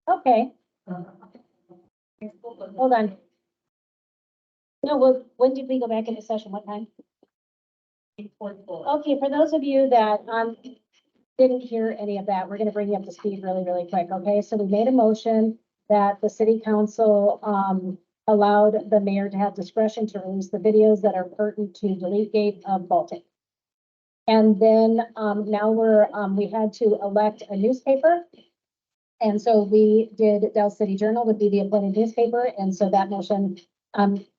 Okay, hold on. No, well, when did we go back into session? What time? Okay, for those of you that, didn't hear any of that, we're gonna bring you up to speed really, really quick, okay? So we made a motion that the city council, allowed the mayor to have discretion to release the videos that are pertinent to Delete Gate of Baltic. And then, now we had to elect a newspaper. And so we did Del City Journal would be the appointed newspaper, and so that motion,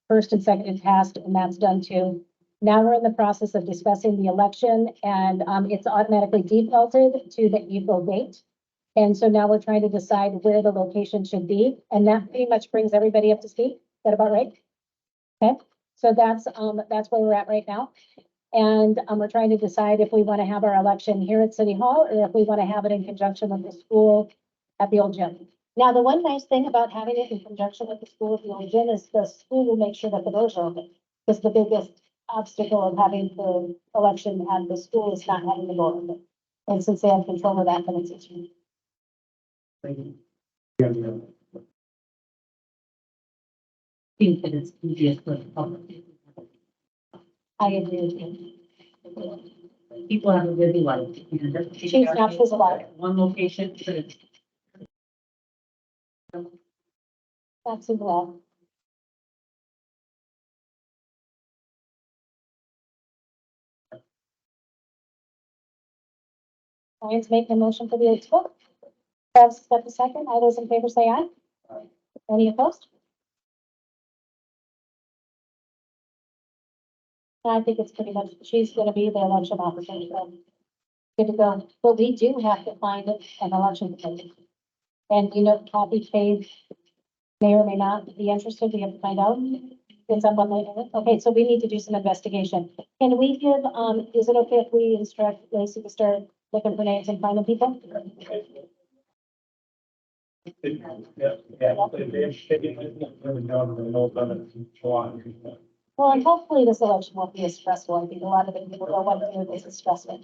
first and second passed, and that's done too. Now we're in the process of discussing the election, and, it's automatically defaulted to the April date. And so now we're trying to decide where the location should be, and that pretty much brings everybody up to speed. Is that about right? Okay, so that's where we're at right now. And, we're trying to decide if we want to have our election here at City Hall, or if we want to have it in conjunction with the school at the old gym. Now, the one nice thing about having it in conjunction with the school at the old gym is the school will make sure that the doors are open. Because the biggest obstacle of having the election at the school is not having the door open. And since they have control of that, then it's easier. Think that it's easiest for the public. I agree with you. People have a busy life. And that's- She's not his life. One location, but it's That's a law. Ryan's making a motion for the old school. Travis, step a second. All those in favor say aye. Any opposed? I think it's pretty much, she's gonna be the election officer, so. Good to go, but we do have to find an election committee. And you know, Kathy Page may or may not be interested, we have to find out. It's up on later. Okay, so we need to do some investigation. Can we give, is it okay if we instruct Lacey to start looking for names and finding people? Well, and hopefully this election won't be as stressful. I think a lot of the people don't want to do this is stressful.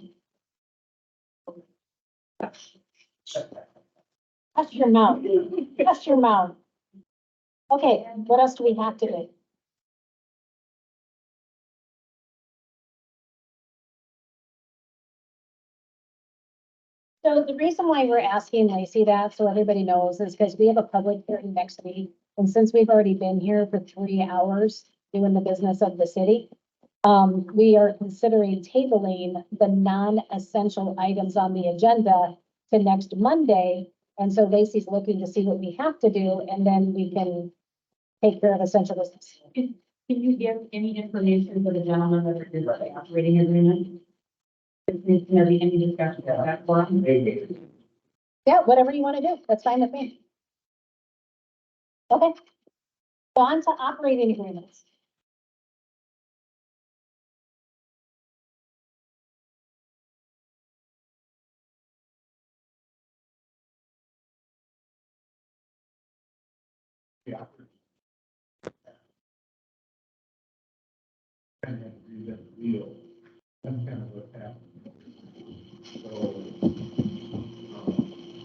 Shut your mouth. Shut your mouth. Okay, what else do we have to do? So the reason why we're asking Lacey that, so everybody knows, is because we have a public hearing next week. And since we've already been here for 3 hours doing the business of the city, we are considering tabling the non-essential items on the agenda to next Monday. And so Lacey's looking to see what we have to do, and then we can take care of essential business. Can you give any information for the gentleman that did the operating agreement? Is there any discussion about that for him? Yeah, whatever you want to do, that's fine with me. Okay. So on to operating agreements. Yeah. Kind of do that deal. That's kind of what happened. So,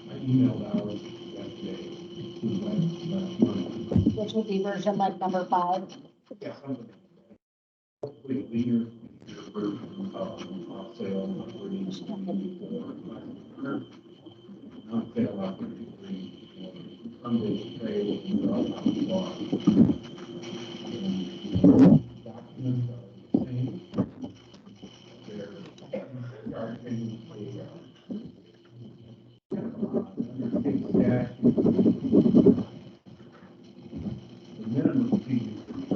I emailed ours yesterday. Last month. Which would be version like number 5. Yeah, something. Hopefully, leader, your version of sale, operating. On sale, operating. Sunday trade, documents are the same. They're charging the minimum fee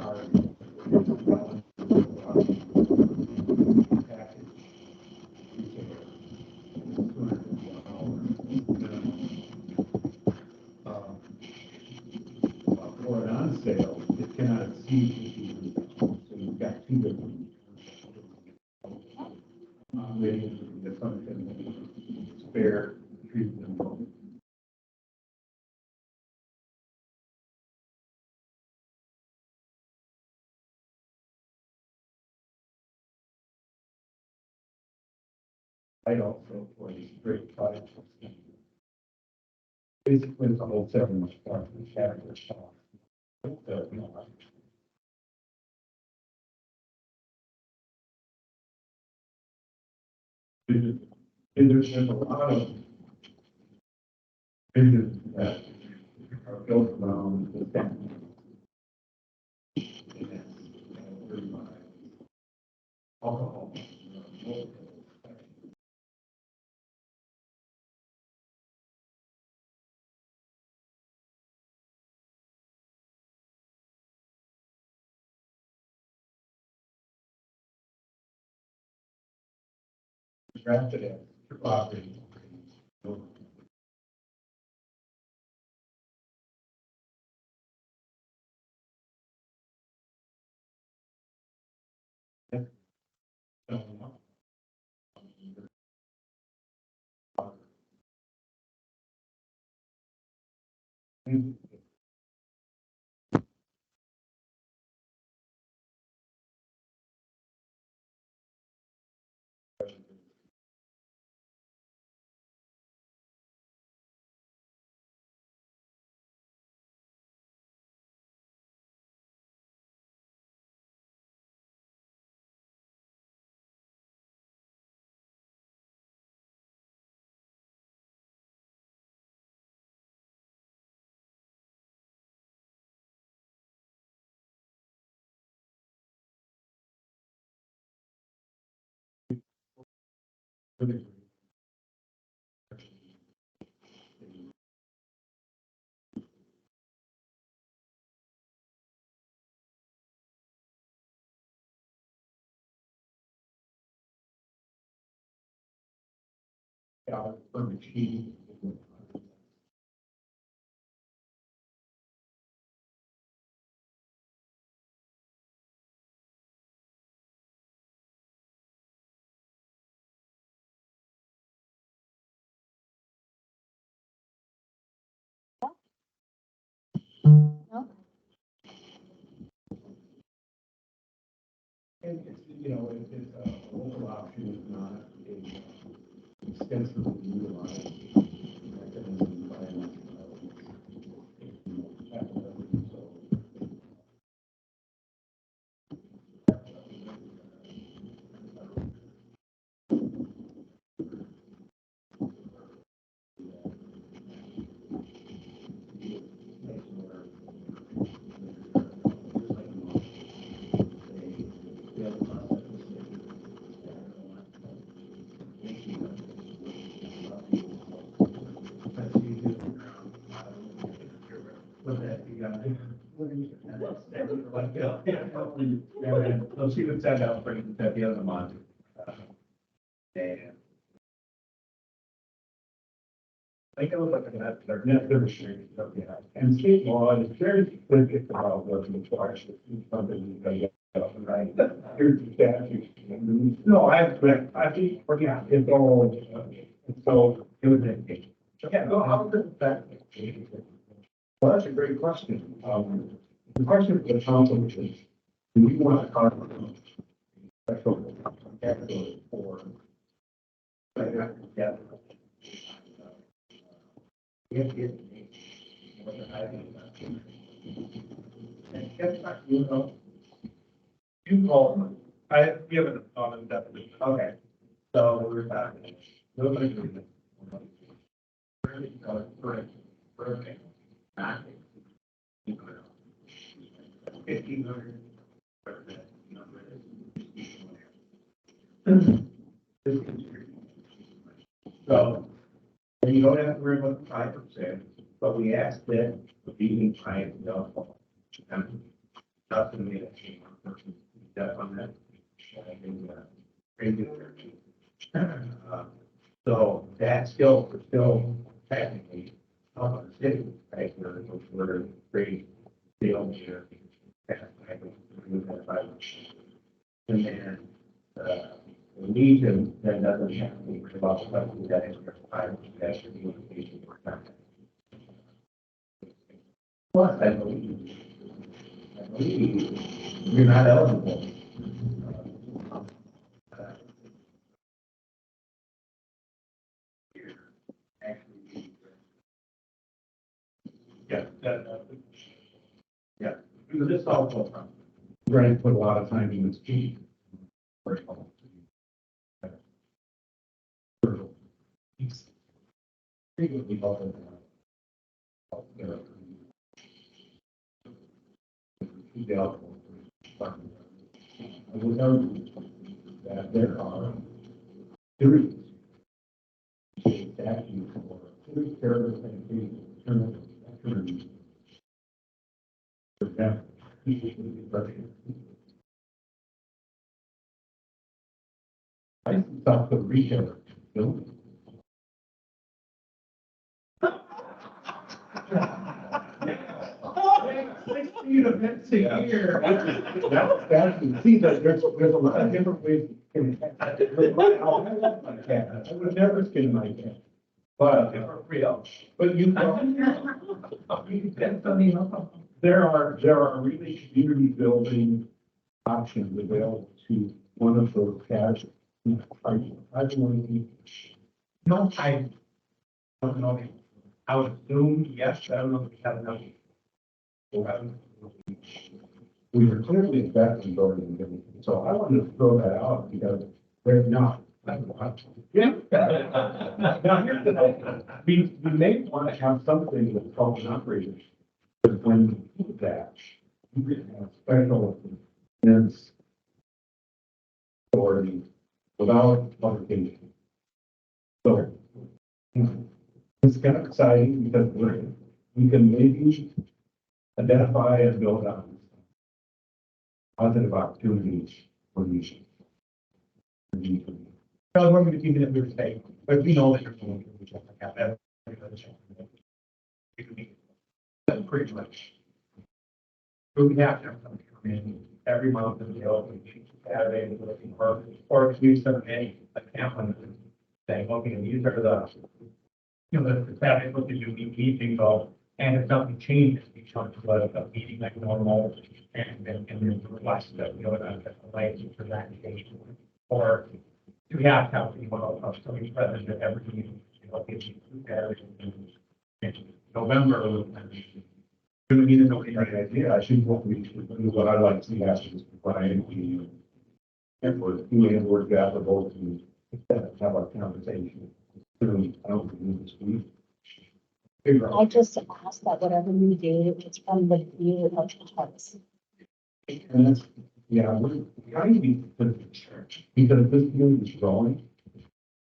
are package. For an on sale, it cannot exceed 50%. So you've got two different. Ratings, the function, spare treatment. I also for a straight 5%. Basically, it's a whole 7 month part, we have this song. You know, and there's a lot of businesses that are built around the family. And that's driven by alcohol. Drafted as property. From the key. No? And it's, you know, it's a local option, it's not a extensively utilized mechanism by So she would send out for the other month. And I think it was like a net restricted, and state law is very specific about what's required. Something right? Here's the statute. No, I think, yeah, it's all, so it was a. Yeah, no, how does that? Well, that's a great question. The question for the council, which is, do we want to carve a special category for? Yeah. You know. You call them. I have given a definition. Okay. So we're talking. Nobody agrees. Perfect. 1,500. So, and you don't have to worry about the 5%, but we asked that the meeting try and nothing made a change. Step on that. I think, crazy. So that still, we're still technically up on the city, right? We're pretty deal here. And then, the Legion, that doesn't have to be about something that is required, that should be location for time. Plus, I believe you're not eligible. Actually, Yeah, yeah, because this also, Grant put a lot of time in this team. Frequently often. I will tell you that there are series statutes for serious terrorist activities. For example, I stopped the retailer building. That's, see, there's a lot of different ways. I would never skin my cat. But, but you. There are really community building options available to one of those cats. No, I don't know. I would assume, yes, I don't know if we have enough. We were clearly investing building, so I wanted to throw that out because they're not. Yeah. Now, here's the thing, we may want to have something with public operators, but when you do that, you really have special events authority without publication. So it's kind of exciting because we can maybe identify and build on positive opportunities for these. I want me to keep it in good state, but we know that you're going to check like that. That's pretty much. So we have to have something come in every month and be open Saturday looking or if we send any account saying, okay, these are the, you know, the Saturday look at unique meetings of, and if something changes, we come to a meeting like normal and then request that we go to the light for that occasion. Or do we have to have people of somebody present at every meeting, you know, if you in November. Do we need to know the right idea? I think what I'd like to see happen is Brian, and we're doing work applicable to have our conversation. I don't think this week. Figure I out. just ask that whatever you do, it's from the view of the hearts. And that's, yeah, we're trying to be the church because this community is growing.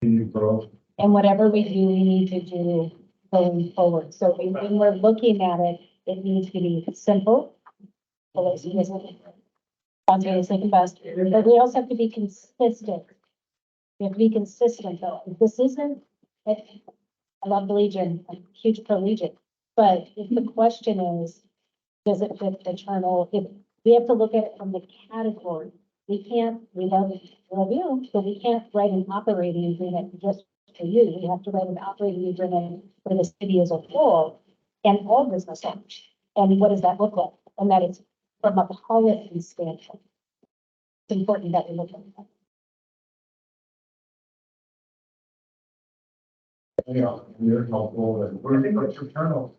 And you grow. And whatever we do, we need to do going forward. So when we're looking at it, it needs to be simple. Spontaneously best, but we also have to be consistent. We have to be consistent though. If this isn't, I love the Legion, I'm huge pro Legion. But if the question is, does it fit the journal? If we have to look at it from the category, we can't, we love you, but we can't write an operating agreement just for you. We have to write an operating agreement for the city as a whole and all business owners. And what does that look like? And that is from a policy standpoint. It's important that we look at that. Yeah, you're helpful and we're thinking about internal.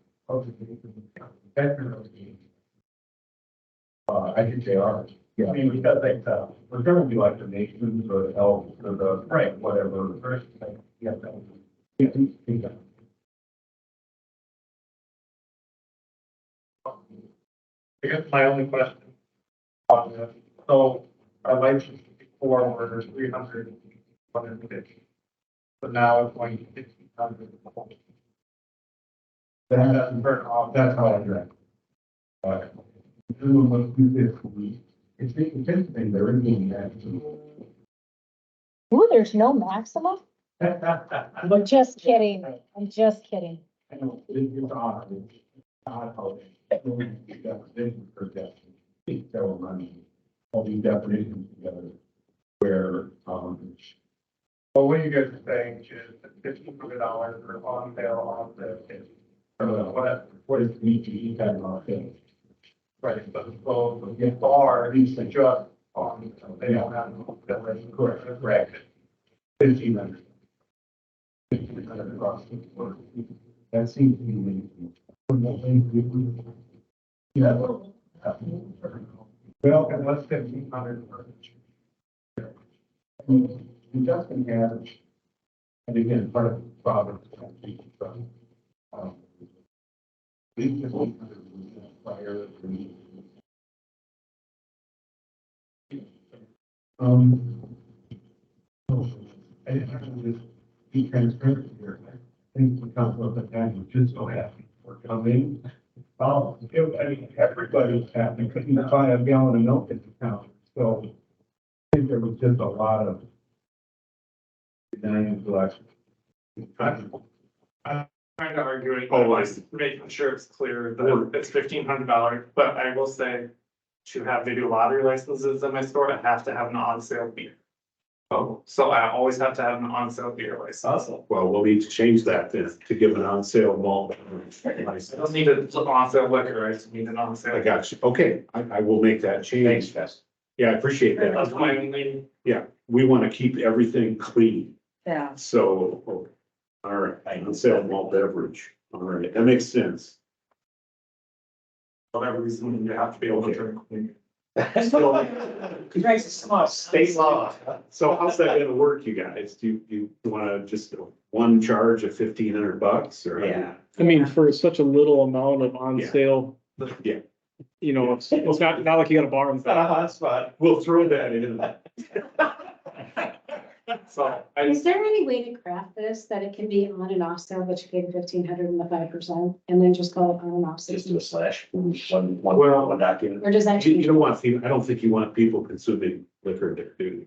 I think they are. Yeah. I mean, because they, we're going to be like the nations or the elves or the, right, whatever. The first thing, yeah. Yeah. I guess my only question on this, so our license before were 300, 150. But now it's going to 1,600. That's burn off. That's how I direct. It's interesting, there is no maximum. Ooh, there's no maximum? I'm just kidding. I'm just kidding. I know, it's odd, how definition for definition, so money, all these definitions together, where, Well, what you guys are saying is $1,500 for on sale on the, what is each kind of thing? right, but so the bar needs to just on, they don't have. Correct. 1,500. 1,500 across the board. That seems to be Yeah. Well, and let's 1,500. You just can have, and again, part of the problem. These just fire. I didn't just be transparent here. I think the council of the time was just so happy for coming. Oh, I mean, everybody's happy, couldn't buy a gallon of milk at the counter, so I think there was just a lot of denying election. I'm trying to argue it, but like making sure it's clear that it's $1,500, but I will say. To have video lottery licenses in my store, I have to have an on sale beer. Oh, So I always have to have an on sale beer license. awesome. Well, we'll need to change that then to give an on sale malt I license. don't need an on sale liquor, I just need an on I sale. got you. Okay, I will make that change. Thanks. Yeah, I appreciate That's that. my only, Yeah, we want to keep everything clean. Yeah. So, all right, on sale malt beverage. All right, that makes sense. whatever reason, you have to be able to drink. State law. So how's that gonna work, you guys? Do you want to just one charge of $1,500 or? Yeah. I mean, for such a little amount of on Yeah. sale. Yeah. You know, it's not like you got a bar in It's not a hot spot. We'll throw that in. So Is there any way to craft this that it can be on and off sale, but you pay the 1,500 and the 5%, and then just call it on and off Just sale? do a slash, one Well, document. Or does that You change? don't want, I don't think you want people consuming liquor there, do you?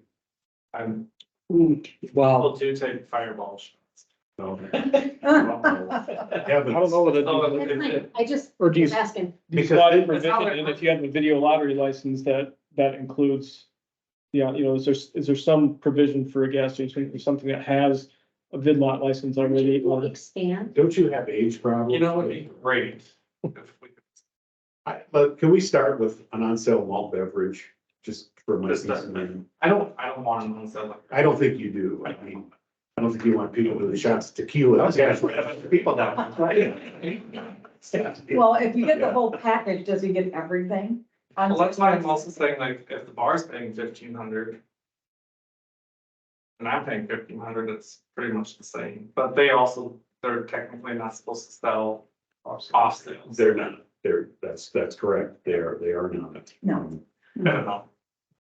I'm, Wow. people do take fireball shots. No. I don't know whether. Oh, That's fine. I just Or do you, was asking. do you Because slot in it- provision, and if you have a video lottery license, that includes. Yeah, you know, is there some provision for a gas station or something that has a vid lot license already? Will Or expand. Don't you have age problems? You know, it'd be great. if we could- But can we start with an on sale malt beverage, just for my Just peace that. of mind? I don't want them on sale. liquor. I don't think you do. I mean, I don't think you want people doing shots of tequila. People down. Well, if you get the whole package, does he get everything? Well, that's why I'm also saying, like, if the bar's paying 1,500. And I'm paying 1,500, it's pretty much the same, but they're technically not supposed to sell off sales. They're not, that's correct. They are not. No. I don't know.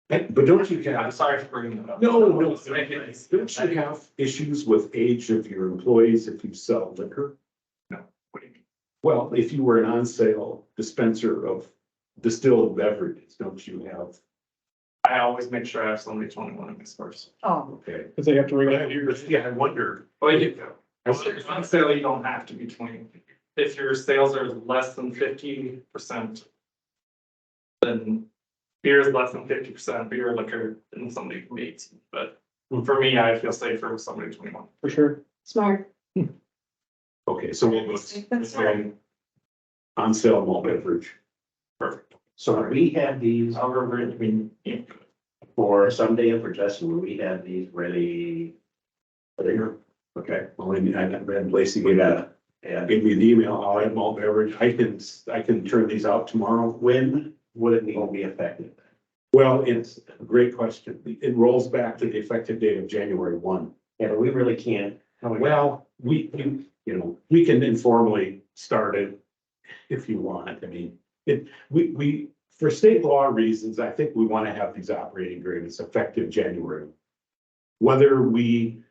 But don't you I'm have, sorry for bringing it up. no, Don't make it- don't you have issues with age of your employees if you sell liquor? What do you mean? Well, if you were an on sale dispenser of distilled beverages, don't you have? I always make sure I have somebody 21 in my stores. Oh, Okay. because they have to ring. Yeah, I wonder. Well, on sale, you don't have to be 20. If your sales are less than 50%, then beer is less than 50%, beer, liquor, then somebody can be 18. But for me, I feel safer with somebody 21. For sure. Smart. Okay, so we'll go that's right. on sale malt beverage. Perfect. So we have these However, I mean, yeah. for someday and for Justin, will we have these ready? Okay, Well, and Lacey we gave got, yeah, me an email, I'll add malt beverage. I can turn these out tomorrow. when would it need to be effective? Well, it's a great question. It rolls back to the effective date of January 1. Yeah, but we really can't. Well, we can informally start it if you want. I mean, we, for state law reasons, I think we want to have these operating agreements effective January. Whether we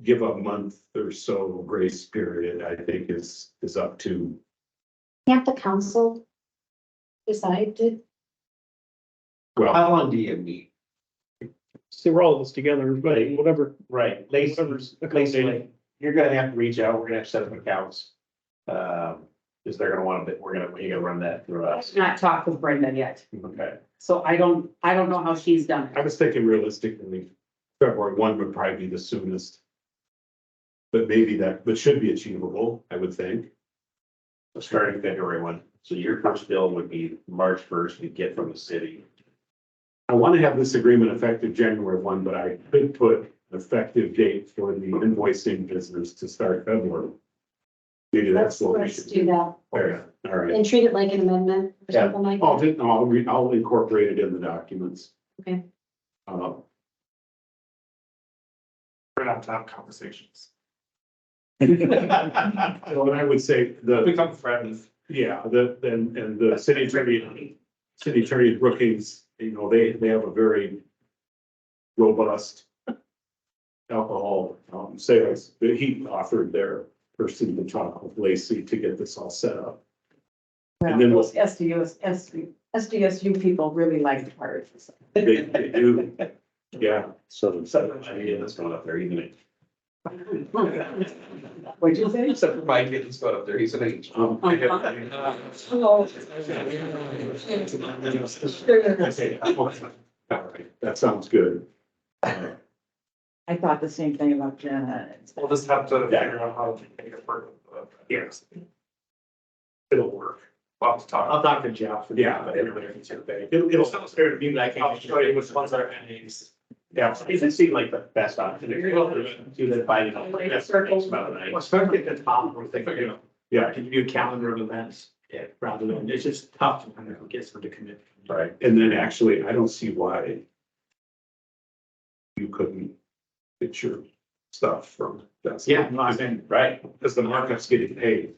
give a month or so grace period, I think is up to, Can't the council decide to? well, How long do you need? See, we're all in this together, but whatever, Right, Lacey, whatever's accommodating. Lacey, you're gonna have to reach out, we're gonna have to set up accounts. Cause they're gonna want to, we're gonna run that through us. I've not talked with Brenda yet, Okay. so I don't know how she's done I it. was thinking realistically, February 1 would probably be the soonest. But maybe but should be achievable, I would think. So starting February 1, so your first bill would be March 1st, we get from the city. I want to have this agreement effective January 1, but I could put an effective date for the invoicing business to start February. Maybe that's what we Let's should do do. that Fair, all right. and treat it like an amendment or Yeah. something like I'll, that. I'll incorporate it in the documents. Okay. Uh, We're not to have conversations. Well, I would say Become friends. yeah, and the city attorney Brookings, you know, they have a very robust alcohol, sales, that he offered their person to talk with Lacey to get this all set up. Well, And then those SDSU people really like the parties. They do, yeah. So, that's going up there, even it. What'd you say? Except for my kids, go up there, he's an age. All right, that sounds good. I thought the same thing about Jenna. We'll just have to figure out how to make it work. Yes. It'll work. We'll have to talk. I'll talk to Jeff. Yeah, but It'll sound fair to me, but I can't. I'll show you which ones are NAs. Yeah, it seemed like the best option. Do that by, you know, that's circles about Well, night. especially at the top, we're thinking, you know, Yeah, can you do a calendar of events? Yeah, rather than, it's just tough to kind of get someone to commit. right. And then actually, I don't see why you couldn't get your stuff from that. Yeah, no, I mean, Right. Because the markup's getting paid.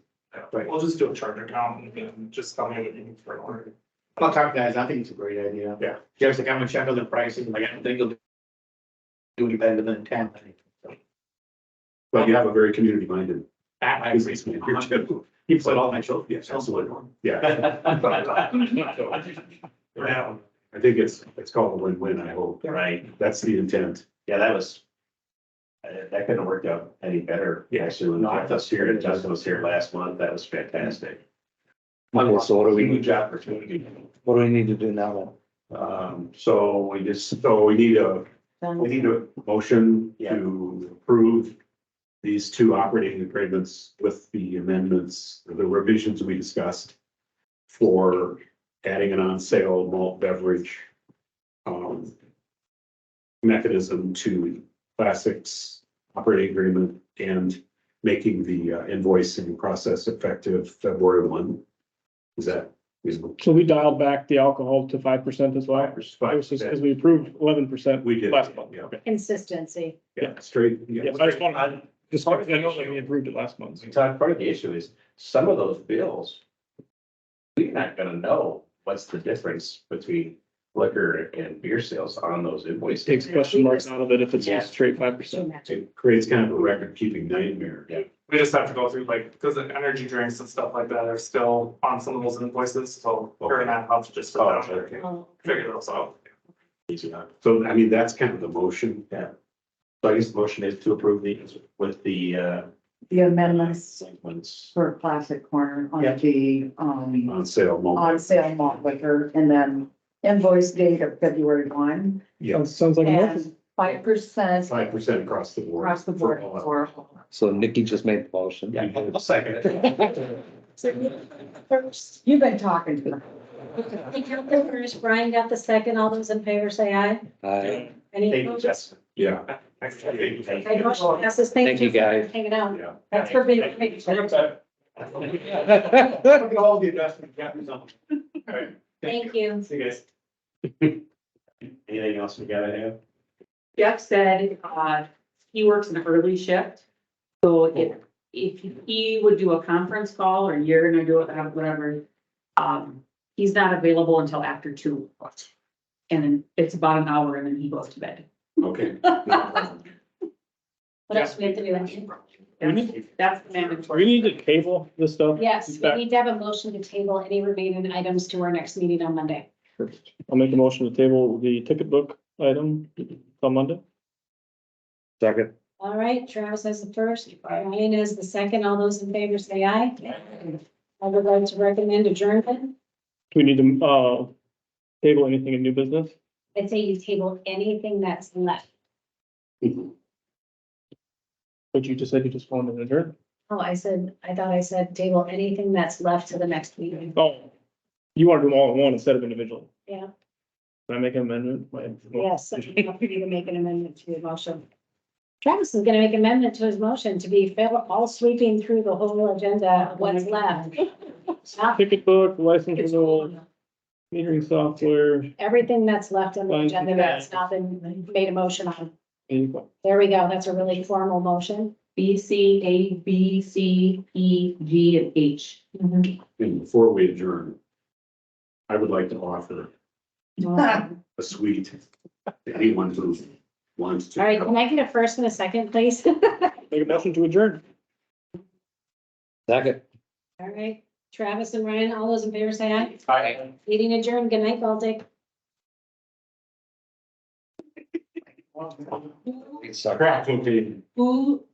Right, we'll just do a charge account and just tell me what you need for an order. I'll talk, guys, I think it's a great idea. Yeah. Just like I'm gonna check on the pricing, like, I don't think you'll do any better than 10. But you have a very community minded I agree. business manager too. He put all my children. Yes, absolutely. Yeah, Yeah, I think it's called a win-win, I hope. right. That's the intent. Yeah, that was, that couldn't have worked out any better. Yeah. Actually, when Jeff was here and Justin was here last month, that was fantastic. Okay, so what do we, Huge opportunity. what do we need to do now So we just, So we need a motion Yeah. to approve these two operating agreements with the amendments, the revisions we discussed for adding an on-sale malt beverage mechanism to Classics operating agreement and making the invoicing process effective February 1. Is that reasonable? So we dialed back the alcohol to 5% as well. 5%. Because we approved 11%. We did, Last month. yeah. Okay. Consistency. Yeah, straight. Yeah, I just want to, just, I know that we approved it last month. we talked, part of the issue is some of those bills, we're not gonna know what's the difference between liquor and beer sales on those invoices. Takes question marks out of it if it's Yeah. just straight 5%. It creates kind of a record-keeping nightmare. Yeah. We just have to go through like, because the energy drinks and stuff like that are still on some of those invoices, so we're gonna have to just sit down okay. and Oh, figure those out. Easy enough. So, I mean, that's kind of the motion. So I guess the motion is to approve these with the, The amendments segments. for Classic Corner on Yeah. the, On sale malt. on sale malt liquor, and then invoice date of February 1. Yeah, Sounds like a motion. And 5% 5% across the board. across the board For all. for. So Nikki just made the motion. Yeah, I'll second it. First. You've been talking to them. Thank you, first. Brian got the second. All those in favor say aye. Any Thank you, opposed? Justin. Yeah, Okay, motion passes. Thank you, for guys. Hanging out. yeah. Thanks for being patient. Look at all the investment captains on. Thank you. See you guys. Anything else we gotta have? Jeff said, he works an early shift. So if he would do a conference call or you're gonna do it, whatever, he's not available until after 2. And then it's about an hour and then he goes to bed. Okay. What else do we have to do? That's We mandatory. need to table this stuff. Yes, we need to have a motion to table any remaining items to our next meeting on Monday. I'll make a motion to table the ticket book item on Monday. Second. All right, Travis has the first, Brian is the second. All those in favor say aye. I would like to recommend adjournment. Do we need to, table anything in new business? I'd say you table anything that's left. But you just said you just wanted to adjourn. Oh, I thought I said table anything that's left to the next meeting. Oh, you want to do them all in one instead of individually. Yeah. Can I make an amendment? Yes, I'm happy to make an amendment to the motion. Travis is gonna make amendment to his motion to be all sweeping through the whole agenda of what's left. Ticket book, license renewal, metering software, Everything that's left on the Fine. agenda that's not been made a motion on. and There we go. That's a really formal motion. B, C, A, B, C, E, G, and H. And before we adjourn, I would like to offer a suite to anyone who wants to. All right, can I get a first and a second, please? make a motion to adjourn. Second. All right, Travis and Ryan, all those in favor say aye. Aye. Meeting adjourned. Good night, Baltic. It's sucker. Crack cocaine. Who